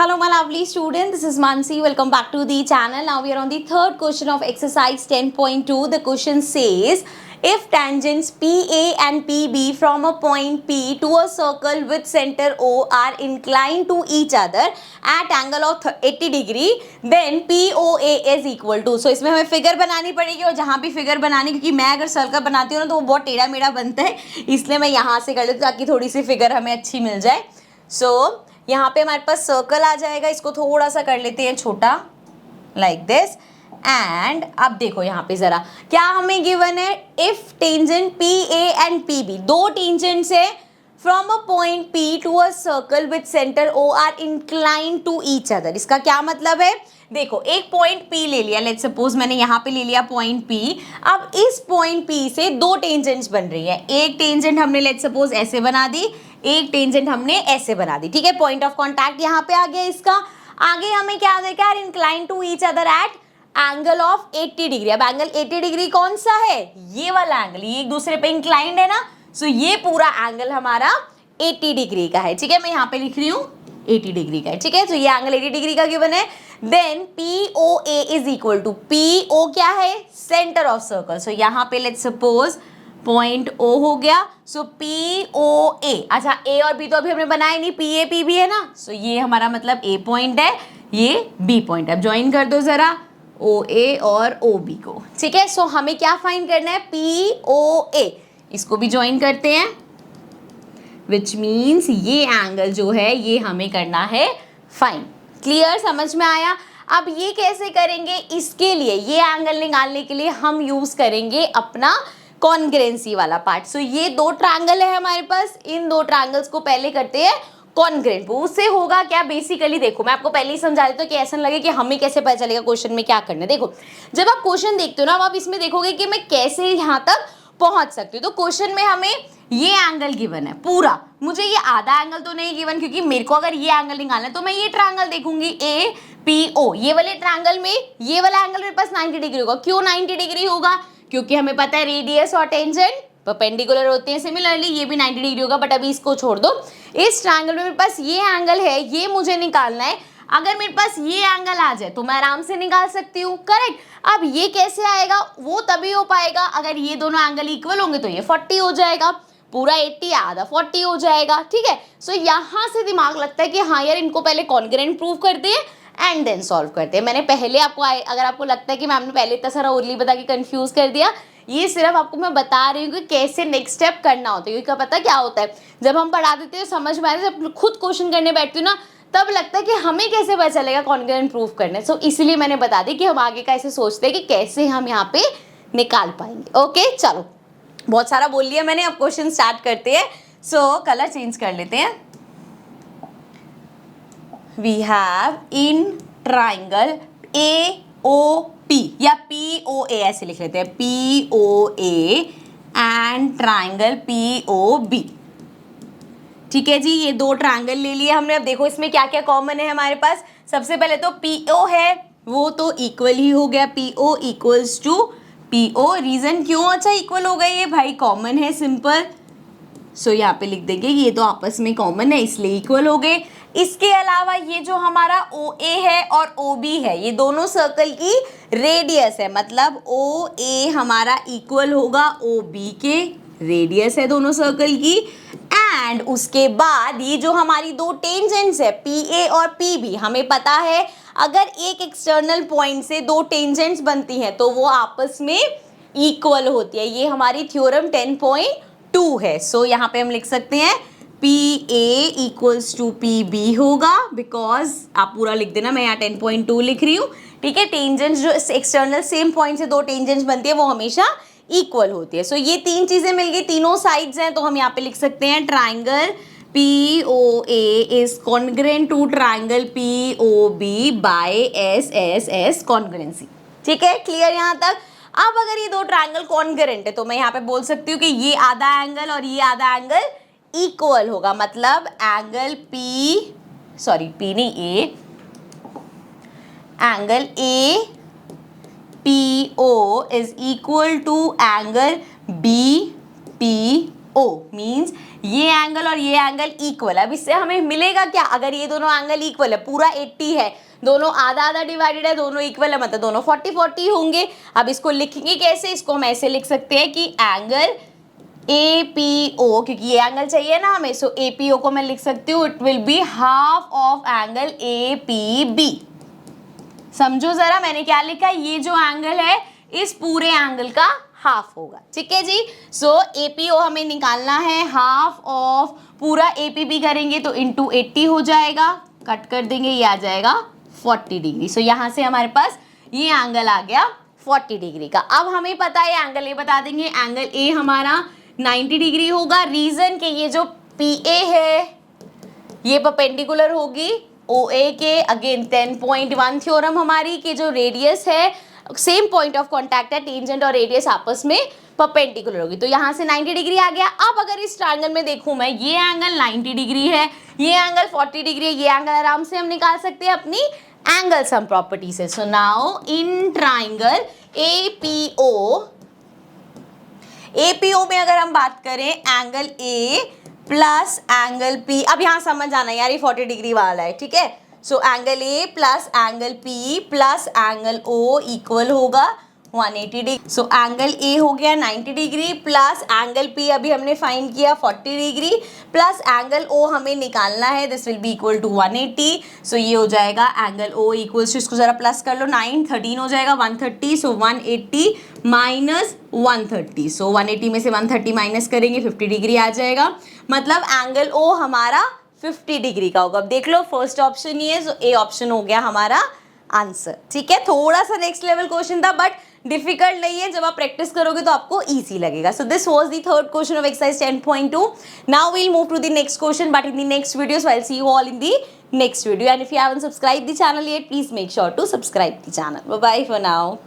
Hello my lovely student, this is Mansi. Welcome back to the channel. Now we are on the third question of exercise 10.2. The question says, if tangents PA and PB from a point P to a circle with center O are inclined to each other at angle of 80 degree, then POA is equal to. So इसमें हमें figure बनानी पड़ेगी और जहाँ भी figure बनानी, क्योंकि मैं अगर सर्कल बनाती हूँ ना तो वो बहुत टेढ़ा मेढ़ा बनता है, इसलिए मैं यहाँ से कर लेती हूँ ताकि थोड़ी सी फिगर हमें अच्छी मिल जाए. यहाँ पे हमारे पास सर्कल आ जाएगा, इसको थोड़ा सा कर लेते हैं छोटा, लाइक दिस. एंड अब देखो यहाँ पे जरा क्या हमें गिवन है, if tangent P A and P B, दो टेंजेंट्स है from a point P to a circle with centre O are inclined to each other. इसका क्या मतलब है, देखो एक पॉइंट P ले लिया, लेट्स सपोज मैंने यहाँ पे ले लिया पॉइंट P. अब इस पॉइंट P से दो टेंजेंट्स बन रही है, एक टेंजेंट हमने लेट्स सपोज ऐसे बना दी, एक टेंजेंट हमने ऐसे बना दी. ठीक है, पॉइंट ऑफ कांटेक्ट यहाँ पे आ गया इसका. आगे हमें क्या देखा है, incline to each other at angle of 80 degree. अब एंगल 80 डिग्री कौन सा है, ये वाला एंगल, ये एक दूसरे पे इंक्लाइंड है ना. सो ये पूरा एंगल हमारा 80 डिग्री का है. ठीक है, मैं यहाँ पे लिख रही हूँ 80 डिग्री का है. ठीक है, तो ये एंगल 80 डिग्री का गिवन है. Then POA is equal to, PO क्या है, सेंटर ऑफ सर्कल. सो यहाँ पे लेट्स सपोज पॉइंट O हो गया. सो POA, अच्छा A और B तो अभी हमने बनाया नहीं, PA PB है ना. सो ये हमारा मतलब A पॉइंट है, ये B पॉइंट है. अब ज्वाइन कर दो जरा OA और OB को. ठीक है, सो हमें क्या फाइंड करना है, POA. इसको भी ज्वाइन करते हैं, विच मीन्स ये एंगल जो है ये हमें करना है फाइन. क्लियर, समझ में आया. अब ये कैसे करेंगे, इसके लिए ये एंगल निकालने के लिए हम यूज करेंगे अपना कॉन्ग्रुएंसी वाला पार्ट. सो ये दो ट्रायंगल है हमारे पास, इन दो ट्रायंगल्स को पहले करते हैं कॉन्ग्रुएंट. उससे होगा क्या, बेसिकली देखो मैं आपको पहले ही समझा देता हूँ कि ऐसा लगे कि हमें कैसे पता चलेगा क्वेश्चन में क्या करना है. देखो जब आप क्वेश्चन देखते हो ना, आप इसमें देखोगे कि मैं कैसे यहाँ तक पहुंच सकती हूँ. तो क्वेश्चन में हमें ये एंगल गिवन है पूरा, मुझे ये आधा एंगल तो नहीं गिवन, क्योंकि मेरे को अगर ये एंगल निकालना है तो मैं ये ट्रायंगल देखूंगी APO. ये वाले ट्रायंगल में ये वाला एंगल मेरे पास 90 डिग्री होगा. क्यों 90 डिग्री होगा, क्योंकि हमें पता है रेडियस और टेंजेंट परपेंडिकुलर होते हैं. सिमिलरली ये भी 90 डिग्री होगा. बट अभी इसको छोड़ दो, इस ट्रायंगल में मेरे पास ये एंगल है, ये मुझे निकालना है. अगर मेरे पास ये एंगल आ जाए तो मैं आराम से निकाल सकती हूँ, करेक्ट. अब ये कैसे आएगा, वो तभी हो पाएगा अगर ये दोनों एंगल इक्वल होंगे. तो ये 40 हो जाएगा, पूरा 80 आधा 40 हो जाएगा. ठीक है, सो यहाँ से दिमाग लगता है कि हाँ यार इनको पहले कॉन्ग्रुएंट प्रूव करते हैं एंड देन सॉल्व करते हैं. मैंने पहले आपको, अगर आपको लगता है कि मैम ने पहले इतना सारा ओरली बता के कंफ्यूज कर दिया, ये सिर्फ आपको मैं बता रही हूँ कि कैसे नेक्स्ट स्टेप करना होता है. क्योंकि पता क्या होता है, जब हम पढ़ा देते हैं समझ में आता है, जब खुद क्वेश्चन करने बैठती हूँ ना तब लगता है कि हमें कैसे पता चलेगा कॉन्ग्रुएंट प्रूफ करना. सो इसलिए मैंने बता दी कि हम आगे का ऐसे सोचते हैं कि कैसे हम यहाँ पे निकाल पाएंगे. ओके चलो, बहुत सारा बोल लिया मैंने, अब क्वेश्चन स्टार्ट करते हैं. सो कलर चेंज कर लेते हैं. We have in triangle AOP या POA ऐसे लिख लेते हैं, POA एंड ट्राइंगल POB. ठीक है जी, ये दो ट्रायंगल ले लिए हमने. अब देखो इसमें क्या क्या कॉमन है हमारे पास. सबसे पहले तो PO है, वो तो इक्वल ही हो गया, PO equals to PO. Reason क्यों, अच्छा इक्वल हो गए, ये भाई कॉमन है, सिंपल. सो यहाँ पे लिख देंगे ये तो आपस में कॉमन है इसलिए इक्वल हो गए. इसके अलावा ये जो हमारा OA है और OB है, ये दोनों सर्कल की रेडियस है, मतलब OA हमारा इक्वल होगा OB के, रेडियस है दोनों सर्कल की. एंड उसके बाद ये जो हमारी दो टेंजेंट्स है PA और PB, हमें पता है अगर एक एक्सटर्नल पॉइंट से दो टेंजेंट्स बनती हैं तो वो आपस में इक्वल होती है. ये हमारी थ्योरम 10.2 है. सो यहाँ पे हम लिख सकते हैं PA इक्वल्स टू PB होगा, बिकॉज आप पूरा लिख देना, मैं यहाँ 10.2 लिख रही हूँ. ठीक है, टेंजेंट्स जो एक्सटर्नल सेम पॉइंट से दो टेंजेंट्स बनती है वो हमेशा इक्वल होती है. सो ये तीन चीजें मिल गई, तीनों साइड्स हैं, तो हम यहाँ पे लिख सकते हैं triangle POA is congruent to triangle POB by SSS congruency. ठीक है, क्लियर यहाँ तक. अब अगर ये दो ट्राइंगल कॉन्ग्रुएंट है तो मैं यहाँ पे बोल सकती हूँ कि ये आधा एंगल और ये आधा एंगल इक्वल होगा, मतलब एंगल P नहीं A, angle APO is equal to angle BPO. O means ये एंगल और ये एंगल इक्वल है। अब इससे हमें मिलेगा क्या, अगर ये दोनों एंगल इक्वल है, पूरा 80 है, दोनों आधा आधा डिवाइडेड है, दोनों इक्वल है, मतलब दोनों 40-40 होंगे। अब इसको लिखेंगे कैसे, इसको हम ऐसे लिख सकते हैं कि एंगल APO, क्योंकि ये एंगल चाहिए ना हमें, सो APO को मैं लिख सकती हूँ, it will be half of angle APB। समझो जरा मैंने क्या लिखा, ये जो एंगल है इस पूरे एंगल का हाफ होगा, ठीक है जी। सो APO हमें निकालना है, हाफ ऑफ पूरा APB करेंगे तो इंटू 80 हो जाएगा, कट कर देंगे, ये आ जाएगा 40 डिग्री। सो यहाँ से हमारे पास ये एंगल आ गया 40 डिग्री का। अब हमें पता है एंगल ए बता देंगे, एंगल ए हमारा 90 डिग्री होगा। रीजन के ये जो PA है ये परपेंडिकुलर होगी OA के, अगेन 10.1 थ्योरम हमारी कि जो रेडियस है सेम पॉइंट ऑफ कांटेक्ट है, टेंजेंट और रेडियस आपस में परपेंडिकुलर होगी, तो यहाँ से 90 डिग्री आ गया। अब अगर इस ट्रायंगल में देखूं मैं, ये एंगल 90 डिग्री है, ये एंगल 40 डिग्री है, ये एंगल आराम से हम निकाल सकते हैं अपनी एंगल सम प्रॉपर्टी से। So now in triangle APO में अगर हम बात करें angle A plus angle P, अब यहाँ समझ आना यार ये 40 डिग्री वाला है, ठीक है। So angle A plus angle P plus angle O equal होगा 180 डिग्री। सो एंगल A हो गया 90 डिग्री प्लस एंगल P अभी हमने फाइंड किया 40 डिग्री प्लस एंगल O हमें निकालना है, this will be equal to 180। So ये हो जाएगा एंगल O इक्वल्स टू, इसको जरा प्लस कर लो, 9 13 हो जाएगा 130। सो 180 माइनस 130, सो 180 में से 130 माइनस करेंगे 50 डिग्री आ जाएगा, मतलब एंगल O हमारा 50 डिग्री का होगा। अब देख लो फर्स्ट ऑप्शन ये है, सो A ऑप्शन हो गया हमारा आंसर, ठीक है। थोड़ा सा नेक्स्ट लेवल क्वेश्चन था बट डिफिकल्ट नहीं है, जब आप प्रैक्टिस करोगे तो आपको इजी लगेगा। So this was the third question of exercise 10.2. Now we'll move to the next question, but in the next video, so I'll see you all in the next video, and if you haven't subscribed the channel yet, please make sure to subscribe the channel. Bye bye for now.